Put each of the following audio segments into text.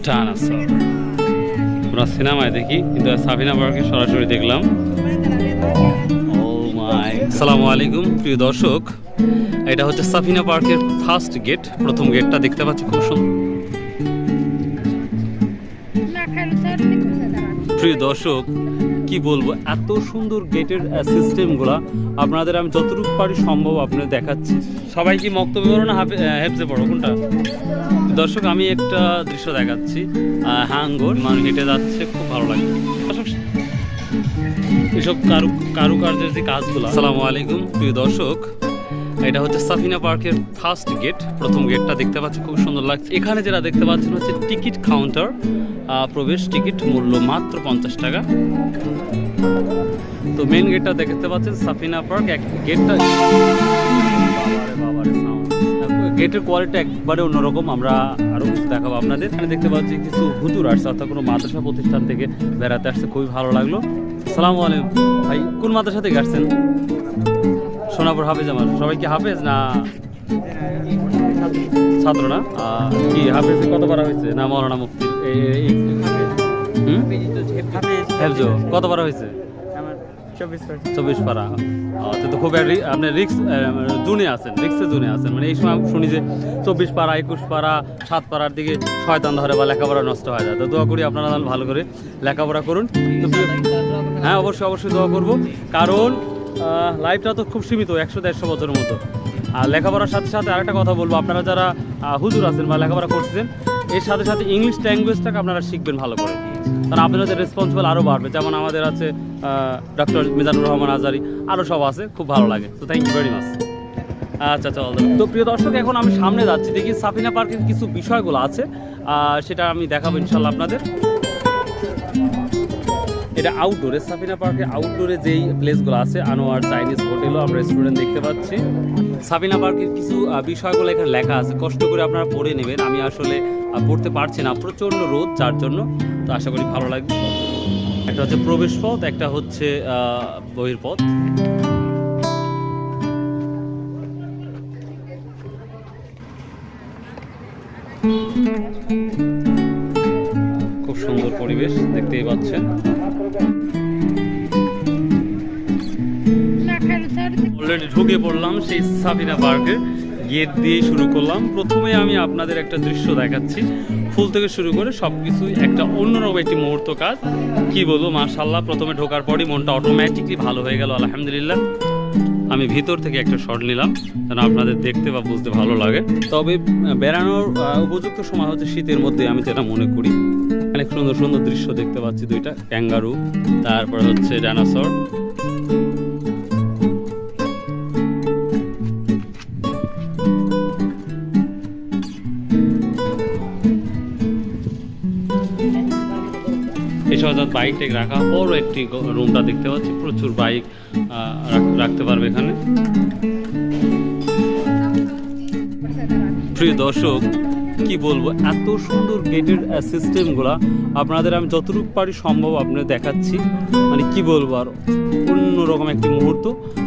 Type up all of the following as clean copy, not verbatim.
Dinosaur. আমরা সিনেমায় দেখি, কিন্তু সাফিনা পার্কে সরাসরি দেখলাম। আসসালামু আলাইকুম প্রিয় দর্শক, এটা হচ্ছে সাফিনা পার্কের ফার্স্ট গেট। প্রথম গেটটা দেখতে পাচ্ছি, খুব সুন্দর। প্রিয় দর্শক, কি বলবো, এত সুন্দর গেটের সিস্টেমগুলো আপনাদের আমি যতটুকু পারি সম্ভব আপনাদের দেখাচ্ছি। সবাই কি মক্তব্য করো না হেফজে পড়ো, কোনটা? দর্শক, আমি একটা দৃশ্য দেখাচ্ছি। হাঙ্গর মানুষ হেঁটে যাচ্ছে, খুব ভালো লাগে। এসব কারুকার্যের যে কাজগুলো। আসসালামু আলাইকুম প্রিয় দর্শক, এটা হচ্ছে সাফিনা পার্কের ফার্স্ট গেট। প্রথম গেটটা দেখতে পাচ্ছি, খুব সুন্দর লাগছে। এখানে যেটা দেখতে পাচ্ছেন হচ্ছে টিকিট কাউন্টার। প্রবেশ টিকিট মূল্য মাত্র 50 টাকা। তো মেন গেটটা দেখতে পাচ্ছেন সাফিনা পার্ক। গেটটা গেটের কোয়ালিটি একবারে অন্যরকম। আমরা আরও কিছু দেখাবো আপনাদের। এখানে দেখতে পাচ্ছি কিছু হুজুর আসছে, অর্থাৎ কোনো মাদ্রাসা প্রতিষ্ঠান থেকে বেড়াতে আসছে, খুবই ভালো লাগলো। আসসালামু আলাইকুম ভাই, কোন মাদ্রাসা থেকে আসছেন? সোনাপুর হাফেজ। আমার সবাই কি হাফেজ না ছাত্র? না কি হাফেজ কত পারা হয়েছে? না মৌলানা মুফতি কত পারা হয়েছে? 24 পারা। তো খুব আপনি রিক্স জুনে আছেন, রিক্সে জুনে আছেন। মানে এই সময় শুনি যে 24 পারা, 21 পারা, 7 পারার দিকে শয়তান ধরে বা লেখাপড়া নষ্ট হয়ে যায়। তো দোয়া করি আপনারা ভালো করে লেখাপড়া করুন। হ্যাঁ, অবশ্যই দোয়া করব, কারণ লাইফটা তো খুব সীমিত, 100-150 বছরের মতো। আর লেখাপড়ার সাথে সাথে আরেকটা কথা বলবো, আপনারা যারা হুজুর আছেন বা লেখাপড়া করতেছেন, এর সাথে সাথে ইংলিশ ল্যাঙ্গুয়েজটাকে আপনারা শিখবেন ভালো করে, কারণ আপনাদের রেসপন্সিবল আরও বাড়বে। যেমন আমাদের আছে ডক্টর মিজানুর রহমান আজারি, আরও সব আছে, খুব ভালো লাগে। তো থ্যাংক ইউ ভেরি মাচ। আচ্ছা, তো প্রিয় দর্শক, এখন আমি সামনে যাচ্ছি, দেখি সাফিনা পার্কের কিছু বিষয়গুলো আছে, সেটা আমি দেখাবো ইনশাল্লাহ আপনাদের। এটা আউটডোরে, সাফিনা পার্কে আউটডোরে যেই প্লেসগুলো আছে, আনোয়ার চাইনিজ হোটেলও আমরা রেস্টুরেন্ট দেখতে পাচ্ছি। সাফিনা পার্কের কিছু বিষয়গুলো এখানে লেখা আছে, কষ্ট করে আপনারা পড়ে নেবেন। আমি আসলে পড়তে পারছি না, প্রচণ্ড রোদ, যার জন্য। তো আশা করি ভালো লাগবে। একটা হচ্ছে প্রবেশ পথ, একটা হচ্ছে বহির্পথ। খুব সুন্দর পরিবেশ, দেখতেই পাচ্ছেন। অলরেডি ঢুকে পড়লাম সেই সাফিনা পার্কের গেট দিয়ে শুরু করলাম। প্রথমে আমি আপনাদের একটা দৃশ্য দেখাচ্ছি, ফুল থেকে শুরু করে সব কিছুই একটা অন্যরকম একটি মুহূর্ত কাজ। কি বলবো, মাশাআল্লাহ, প্রথমে ঢোকার পরই মনটা অটোমেটিকলি ভালো হয়ে গেল, আলহামদুলিল্লাহ। আমি ভিতর থেকে একটা শট নিলাম যেন আপনাদের দেখতে বা বুঝতে ভালো লাগে। তবে বেড়ানোর উপযুক্ত সময় হচ্ছে শীতের মধ্যে, আমি যেটা মনে করি। অনেক সুন্দর সুন্দর দৃশ্য দেখতে পাচ্ছি, দুইটা ক্যাঙ্গারু, তারপরে হচ্ছে ডায়নোসর। এই সহজাত বাইক টেক রাখা, বড় একটি রুমটা দেখতে পাচ্ছি, প্রচুর বাইক রাখতে পারবে এখানে। প্রিয় দর্শক, কি বলবো, এত সুন্দর গেটের সিস্টেমগুলো আপনাদের আমি যতটুকু পারি সম্ভব আপনাদের দেখাচ্ছি। মানে কি বলবো, আর অন্যরকম একটি মুহূর্ত,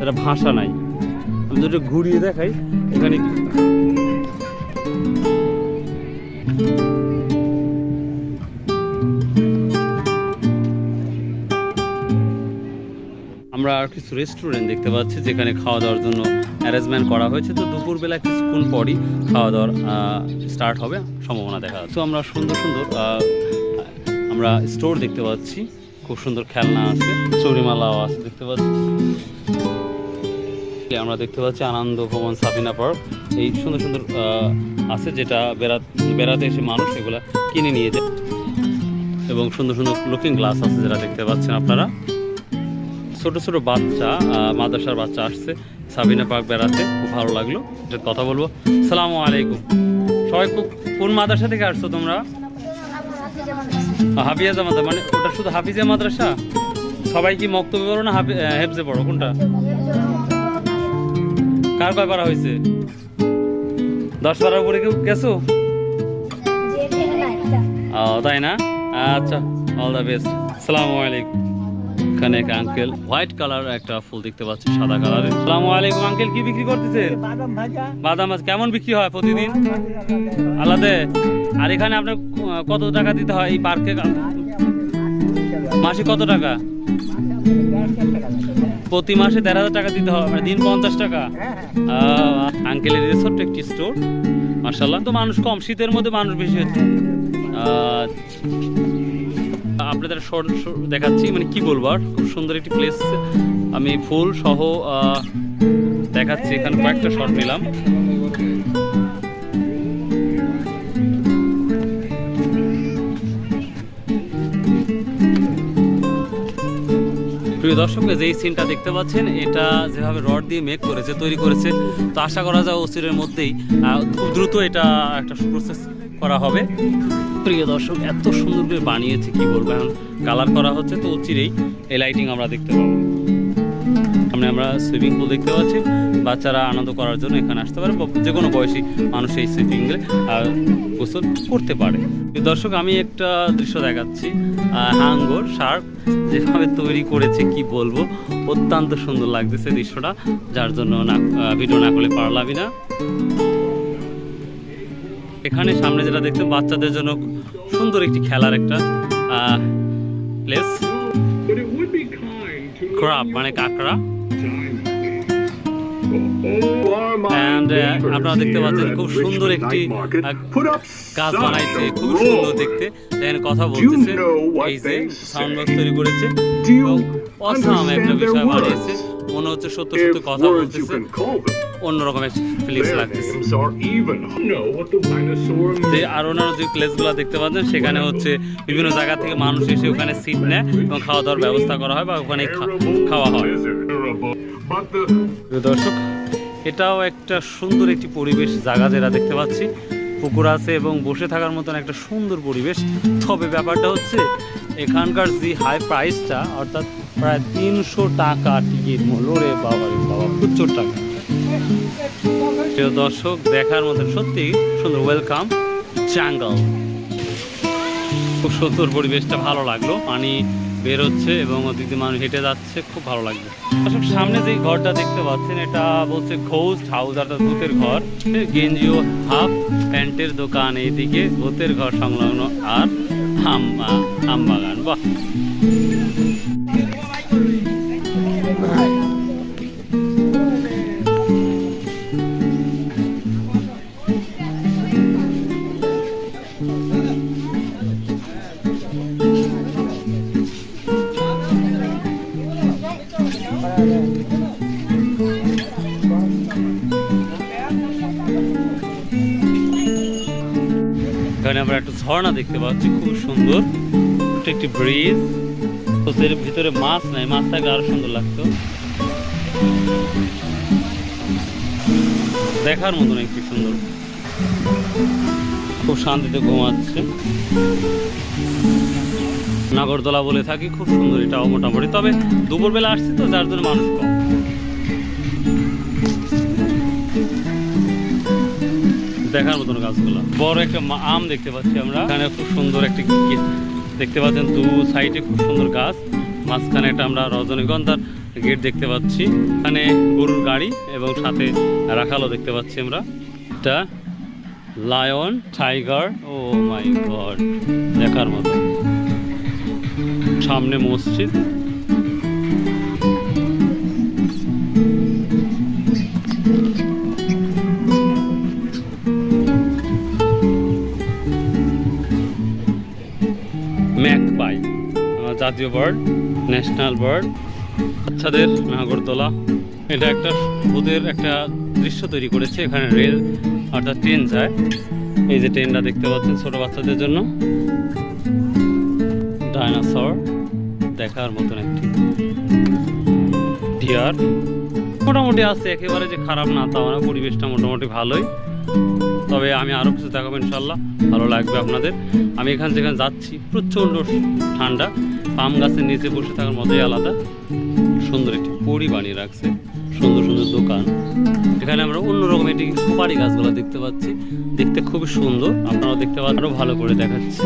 এটা ভাষা নাই। আমি যেটা ঘুরিয়ে দেখাই, এখানে আমরা আর কিছু রেস্টুরেন্ট দেখতে পাচ্ছি যেখানে খাওয়া দাওয়ার জন্য অ্যারেঞ্জমেন্ট করা হয়েছে। তো দুপুরবেলা কিছুক্ষণ পরই খাওয়া দাওয়ার স্টার্ট হবে সম্ভাবনা দেখা যাচ্ছে। তো আমরা সুন্দর আমরা স্টোর দেখতে পাচ্ছি, খুব সুন্দর খেলনা আছে, চুরিমালাও আছে দেখতে পাচ্ছি। আমরা দেখতে পাচ্ছি আনন্দ ভবন সাফিনা পার্ক, এই সুন্দর সুন্দর আছে, যেটা বেড়াতে এসে মানুষ এগুলা কিনে নিয়ে যায়। এবং সুন্দর সুন্দর লুকিং গ্লাস আছে, যেটা দেখতে পাচ্ছেন আপনারা। ছোট ছোট বাচ্চা, মাদ্রাসার বাচ্চা আসছে সাফিনা পার্ক বেড়াতে, খুব ভালো লাগলো। এটা কথা বলবো। আসসালামু আলাইকুম সবাই, কোন মাদ্রাসা থেকে আসছো তোমরা? হাফিজা মাদ্রাসা। মানে ওটা শুধু হাফিজা মাদ্রাসা? সবাই কি মক্তব্য পড়ো না হেফজে পড়ো, কোনটা? কার কয় পারা হয়েছে? 10 পারার উপরে কেউ গেছো? তাই না? আচ্ছা, অল দ্য বেস্ট। আসসালামু আলাইকুম। এখানে এক আঙ্কেল হোয়াইট কালার একটা ফুল দেখতে পাচ্ছি, সাদা কালারের। আসসালামু আলাইকুম আঙ্কেল, কি বিক্রি করতেছেন? বাদাম ভাজা। কেমন বিক্রি হয় প্রতিদিন? আলাদা। আর এখানে আপনার কত টাকা দিতে হয় এই পার্কে? মাসে কত টাকা? প্রতি মাসে ১৩,০০০ টাকা দিতে হয়, মানে দিন ৫০ টাকা। আঙ্কেলের ছোট্ট একটি স্টোর, মাশাআল্লাহ। তো মানুষ কম, শীতের মধ্যে মানুষ বেশি হচ্ছে। আপনাদের শর্ট দেখাচ্ছি, মানে কি বলবো আর, খুব সুন্দর একটি প্লেস। আমি ফুল সহ দেখাচ্ছি, এখানে কয়েকটা শর্ট নিলাম। প্রিয় দর্শক, যে সিনটা দেখতে পাচ্ছেন, এটা যেভাবে রড দিয়ে মেক করেছে, তৈরি করেছে, তো আশা করা যায় অচিরের মধ্যেই খুব দ্রুত এটা একটা প্রসেস করা হবে। প্রিয় দর্শক, এত সুন্দর করে বানিয়েছে, কি বলবো, এখন কালার করা হচ্ছে, তো অচিরেই এই লাইটিং আমরা দেখতে পাবো। সামনে আমরা সুইমিং পুল দেখতে পাচ্ছি, বাচ্চারা আনন্দ করার জন্য এখানে আসতে পারে, যে কোনো বয়সী মানুষ এই সুইমিং পুলে গোসল করতে পারে। দর্শক, আমি একটা দৃশ্য দেখাচ্ছি, হাঙ্গর শার্ক যেভাবে তৈরি করেছে, কি বলবো, অত্যন্ত সুন্দর লাগতেছে দৃশ্যটা, যার জন্য ভিডিও না করলে পারলামই না। এখানে সামনে যেটা দেখতে, বাচ্চাদের জন্য সুন্দর একটি খেলার একটা প্লেস, ক্রাব মানে কাঁকড়া। আপনারা দেখতে পাচ্ছেন খুব সুন্দর একটি গাছ বানাইছে, খুব সুন্দর দেখতে। এখানে কথা বলতেছে, এই যে সাউন্ড বক্স তৈরি করেছে, অসাম একটা বিষয় বানিয়েছে, মনে হচ্ছে সত্য সত্য কথা বলতেছে, অন্যরকম একটা ফিলিংস লাগতেছে। যে আর অন্যান্য যে প্লেসগুলো দেখতে পাচ্ছেন, সেখানে হচ্ছে বিভিন্ন জায়গা থেকে মানুষ এসে ওখানে সিট নেয় এবং খাওয়া দাওয়ার ব্যবস্থা করা হয়, বা ওখানে খাওয়া হয়। দর্শক, এটাও একটা সুন্দর একটি পরিবেশ জায়গা, যেটা দেখতে পাচ্ছি, পুকুর আছে এবং বসে থাকার মতন একটা সুন্দর পরিবেশ। তবে ব্যাপারটা হচ্ছে, এখানকার যে হাই প্রাইসটা, অর্থাৎ প্রায় ৩০০ টাকা টিকিট মূল্য। রে বাবা রে বাবা, প্রচুর টাকা। প্রিয় দর্শক, দেখার মতন সত্যি সুন্দর। ওয়েলকাম জাঙ্গল, খুব সুন্দর পরিবেশটা, ভালো লাগলো। পানি বের হচ্ছে এবং ওদিকে মানুষ হেঁটে যাচ্ছে, খুব ভালো লাগবে। দর্শক, সামনে যে ঘরটা দেখতে পাচ্ছেন, এটা বলছে ঘোস্ট হাউস, অর্থাৎ ভূতের ঘর। গেঞ্জি ও হাফ প্যান্টের দোকান এইদিকে, ভূতের ঘর সংলগ্ন, আর আম বাগান। বাহ, এখানে আমরা একটা ঝর্ণা দেখতে পাচ্ছি, খুব সুন্দর একটি ব্রিজ। তো এর ভিতরে মাছ নাই, মাছ থাকলে আরো সুন্দর লাগতো। দেখার মতন একটি সুন্দর, খুব শান্তিতে ঘুমাচ্ছে। নাগরদোলা বলে থাকি, খুব সুন্দর এটাও মোটামুটি। তবে দুপুরবেলা আসছে তো, যার জন্য মানুষ কম। দেখার মতন গাছগুলো, বড় একটা আম দেখতে পাচ্ছি আমরা এখানে, খুব সুন্দর একটি দেখতে পাচ্ছেন, দু সাইডে খুব সুন্দর গাছ, মাঝখানে একটা আমরা রজনীগন্ধার গেট দেখতে পাচ্ছি। এখানে গরুর গাড়ি এবং সাথে রাখালও দেখতে পাচ্ছি আমরা। এটা লায়ন, টাইগার, ও মাই গড, দেখার মতো। সামনে মসজিদ, ম্যাকপাই জাতীয় বার্ড, ন্যাশনাল বার্ড। বাচ্চাদের নাগরদোলা, এটা একটা ভূতের একটা দৃশ্য তৈরি করেছে। এখানে রেল অর্থাৎ ট্রেন যায়, এই যে ট্রেনটা দেখতে পাচ্ছেন ছোট বাচ্চাদের জন্য। ডাইনোসর, দেখার মতন একটি ডিয়ার। মোটামুটি আছে, একেবারে যে খারাপ না তাও না, পরিবেশটা মোটামুটি ভালোই। তবে আমি আরও কিছু দেখাবো ইনশাল্লাহ, ভালো লাগবে আপনাদের। আমি এখান যেখানে যাচ্ছি প্রচণ্ড ঠান্ডা, পাম গাছের নিচে বসে থাকার মতোই আলাদা। সুন্দর একটি পরি বানিয়ে রাখছে, সুন্দর সুন্দর দোকান। এখানে আমরা অন্যরকম একটি সুপারি গাছগুলো দেখতে পাচ্ছি, দেখতে খুবই সুন্দর। আপনারাও দেখতে পাচ্ছেন, আরও ভালো করে দেখাচ্ছি,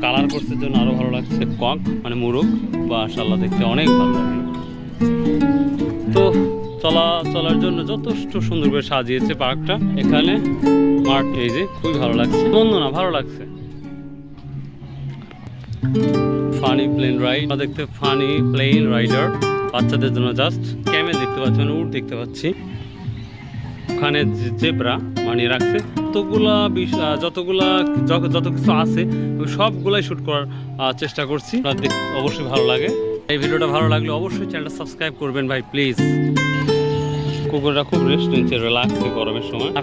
কালার করছে জন্য আরও ভালো লাগছে। কক মানে মোরগ, মাশাআল্লাহ দেখতে অনেক ভালো লাগে। তো চলার জন্য যথেষ্ট সুন্দর করে সাজিয়েছে পার্কটা। এখানে মাঠ, এই যে খুবই ভালো লাগছে, বন্ধু না ভালো লাগছে। ফানি প্লেন রাইড দেখতে, ফানি প্লেন রাইডার বাচ্চাদের জন্য জাস্ট। ক্যামেল দেখতে পাচ্ছি, মানে উট দেখতে পাচ্ছি। ওখানে জেব্রা মানে রাখছে। যতগুলা যত কিছু আছে সবগুলাই শ্যুট করার চেষ্টা করছি। অবশ্যই ভালো লাগে। এই ভিডিওটা ভালো লাগলে অবশ্যই চ্যানেলটা সাবস্ক্রাইব করবেন ভাই প্লিজ। কুকুররা খুব রেস্ট নিচ্ছে, রিল্যাক্সে গরমের সময়।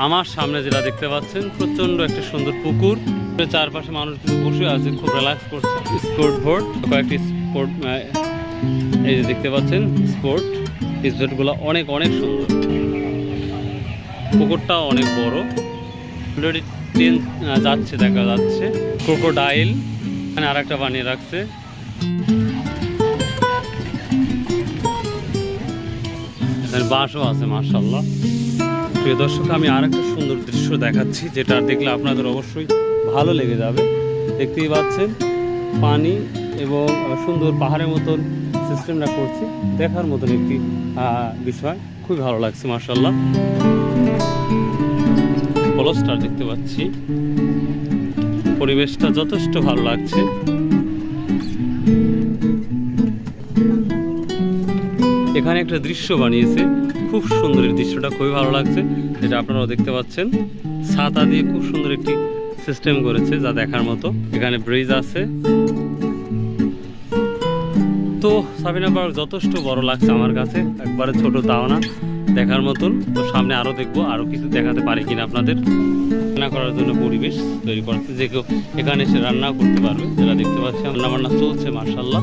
আমার সামনে যেটা দেখতে পাচ্ছেন প্রচণ্ড একটা সুন্দর পুকুর, চারপাশে মানুষ কিন্তু বসে আছে, খুব রিল্যাক্স করছে। স্পোর্ট বোর্ড, কয়েকটি স্পোর্ট এই যে দেখতে পাচ্ছেন স্পোর্ট স্পোর্টগুলো অনেক অনেক সুন্দর। পুকুরটা অনেক বড়, অলরেডি ট্রেন যাচ্ছে দেখা যাচ্ছে। ক্রোকোডাইল এখানে আর একটা বানিয়ে রাখছে। এখানে বাঁশও আছে মাশাআল্লাহ। প্রিয় দর্শক, আমি আর একটা সুন্দর দৃশ্য দেখাচ্ছি, যেটা দেখলে আপনাদের অবশ্যই ভালো লেগে যাবে। দেখতেই পাচ্ছেন পানি এবং সুন্দর পাহাড়ের মতন সিস্টেমটা করছি, দেখার মতন একটি বিষয়, খুবই ভালো লাগছে মাশাআল্লাহ। পলস্টার দেখতে পাচ্ছি, পরিবেশটা যথেষ্ট ভালো লাগছে। এখানে একটা দৃশ্য বানিয়েছে, খুব সুন্দর। এই দৃশ্যটা খুবই ভালো লাগছে, যেটা আপনারাও দেখতে পাচ্ছেন। ছাতা দিয়ে খুব সুন্দর একটি সিস্টেম করেছে, যা দেখার মতো। এখানে ব্রিজ আছে। তো সাবিনা পার্ক যথেষ্ট বড় লাগছে আমার কাছে, একবারে ছোট তাও না, দেখার মতন। তো সামনে আরও দেখবো, আরও কিছু দেখাতে পারি কিনা আপনাদের। রান্না করার জন্য পরিবেশ তৈরি করছে, যে কেউ এখানে এসে রান্নাও করতে পারবে। যেটা দেখতে পাচ্ছি রান্নাবান্না চলছে মাশাআল্লাহ।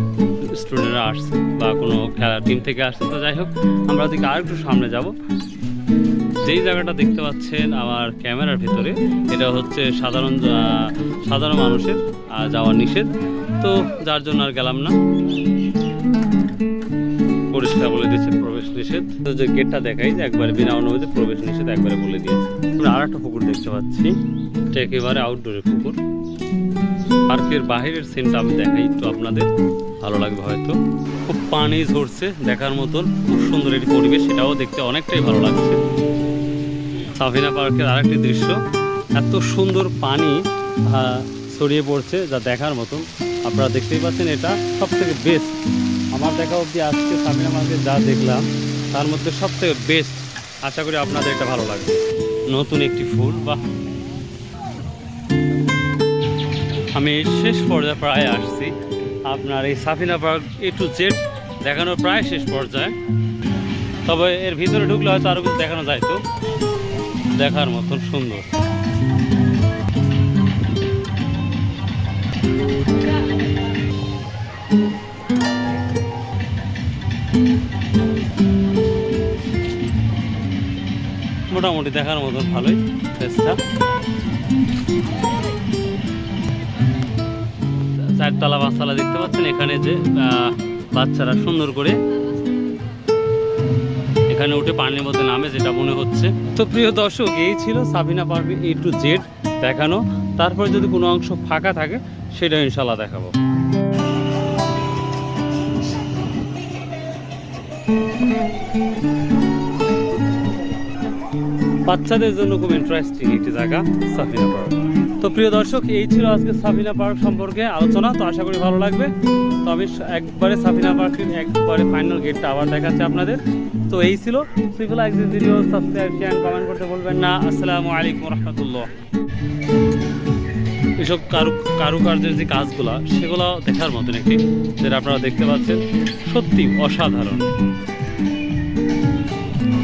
স্টুডেন্টরা আসছে বা কোনো খেলার টিম থেকে আসছে। তো যাই হোক, আমরা ওদিকে আর একটু সামনে যাব। যেই জায়গাটা দেখতে পাচ্ছেন আমার ক্যামেরার ভিতরে, এটা হচ্ছে সাধারণ মানুষের যাওয়া নিষেধ। তো যার জন্য আর গেলাম না, পরিষ্কার বলে দিয়েছে প্রবেশ নিষেধ। তো যে গেটটা দেখাই যে একবারে বিনা অনুমতিতে প্রবেশ নিষেধ একবারে বলে দিয়েছে। আমরা আর একটা পুকুর দেখতে পাচ্ছি, এটা একেবারে আউটডোরের পুকুর। পার্কের বাহিরের সিনটা আমি দেখাই তো আপনাদের, ভালো লাগবে হয়তো। খুব পানি ঝরছে, দেখার মতন খুব সুন্দর একটি পরিবেশ, সেটাও দেখতে অনেকটাই ভালো লাগছে। সাবিনা পার্কের আরেকটি দৃশ্য, এত সুন্দর পানি ছড়িয়ে পড়ছে, যা দেখার মতন। আপনারা দেখতেই পাচ্ছেন, এটা সব থেকে বেস্ট আমার দেখা অবধি আজকে সাবিনা পার্কে যা দেখলাম তার মধ্যে সব থেকে বেস্ট। আশা করি আপনাদের এটা ভালো লাগবে। নতুন একটি ফুল, বা আমি শেষ পর্যায়ে প্রায় আসছি। আপনার এই Sabina park A to Z দেখানোর প্রায় শেষ পর্যায়ে। তবে এর ভিতরে ঢুকলে হয়তো আরও কিছু দেখানো যায়, তো দেখার মতন সুন্দর। মোটামুটি দেখার মতন ভালোই চেষ্টা। 4তলা 5তলা দেখতে পাচ্ছেন। এখানে যে বাচ্চারা সুন্দর করে এখানে উঠে পানির মধ্যে নামে, যেটা মনে হচ্ছে। তো প্রিয় দর্শক, এই ছিল সাবিনা পার্কের A to Z দেখানো। তারপরে যদি কোনো অংশ ফাঁকা থাকে সেটা ইনশাল্লাহ দেখাবো। বাচ্চাদের জন্য খুব ইন্টারেস্টিং একটি জায়গা সাবিনা পার্ক। তো প্রিয় দর্শক, এই ছিল আজকে সাবিনা পার্ক সম্পর্কে আলোচনা। তো আশা করি ভালো লাগবে। তো আমি একবারে সাবিনা পার্কের একবারে ফাইনাল গেটটা আবার দেখাচ্ছি আপনাদের। তো এই ছিল। Like this video, subscribe, share, comment করতে বলবেন না। আসসালামু আলাইকুম রহমতুল্লাহ। এসব কারুকার্যের যে কাজগুলো, সেগুলো দেখার মতন একটি, যেটা আপনারা দেখতে পাচ্ছেন, সত্যি অসাধারণ।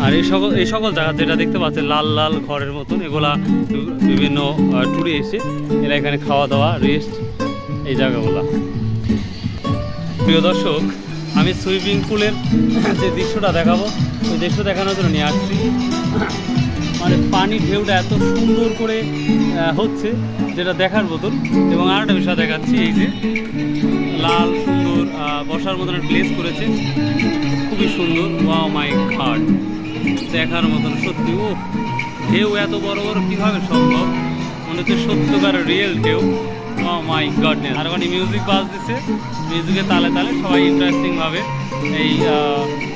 আর এই সকল জায়গা যেটা দেখতে পাচ্ছেন লাল লাল ঘরের মতন, এগুলা বিভিন্ন ট্যুরে এসে এরা এখানে খাওয়া দাওয়া, রেস্ট, এই জায়গাগুলো। প্রিয় দর্শক, আমি সুইমিং পুলের যে দৃশ্যটা দেখাবো, ওই দৃশ্য দেখানোর জন্য নিয়ে আসছি। মানে পানির ঢেউটা এত সুন্দর করে হচ্ছে, যেটা দেখার মতন। এবং আর একটা বিষয় দেখাচ্ছি, এই যে লাল সুন্দর বসার মতন প্লেস করেছে, খুবই সুন্দর। ওয়াও মাই গড, দেখার মতন সত্যি। ও ঢেউ এত বড় বড় কীভাবে সম্ভব, মনে হচ্ছে সত্যকার রিয়েল ঢেউ। ও মাই গডনেস। আর ওখানে মিউজিক বাজতেছে, মিউজিকের তালে তালে সবাই ইন্টারেস্টিংভাবে এই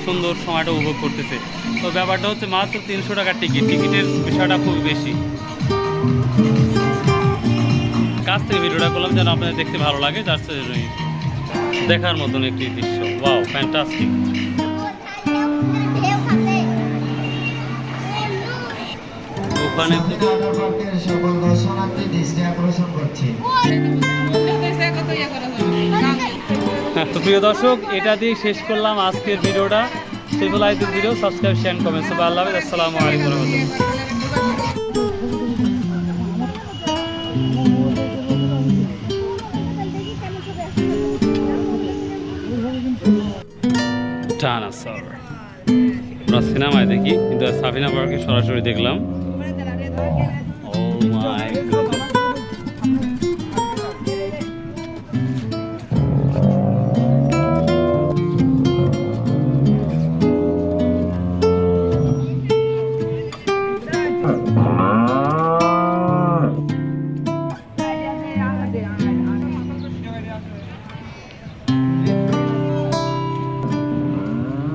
সুন্দর সময়টা উপভোগ করতেছে। তো ব্যাপারটা হচ্ছে মাত্র 300 টাকার টিকিট। টিকিটের বিষয়টা খুব বেশি। কাছ থেকে ভিডিওটা করলাম যেন আপনাদের দেখতে ভালো লাগে, যার জন্যই দেখার মতন একটি দৃশ্য। Wow, fantastic. ওখানে সকল দর্শনার্থী দৃষ্টি আকর্ষণ করছি। তো প্রিয় দর্শক, এটা দিয়ে শেষ করলাম আজকের ভিডিওটা। Saiful Idul video, subscribe, share, comment. আল্লাহ হাফেজ, আসসালামু আলাইকুম ওয়া রাহমাতুল্লাহ। ডাইনোসর আমরা সিনেমায় দেখি, কিন্তু সাফিনা পার্কে সরাসরি দেখলাম। ও মাই গড।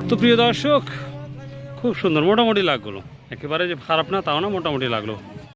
তো প্রিয় দর্শক, খুব সুন্দর, মোটামুটি লাগলো, একেবারে যে খারাপ না তাও না, মোটামুটি লাগলো।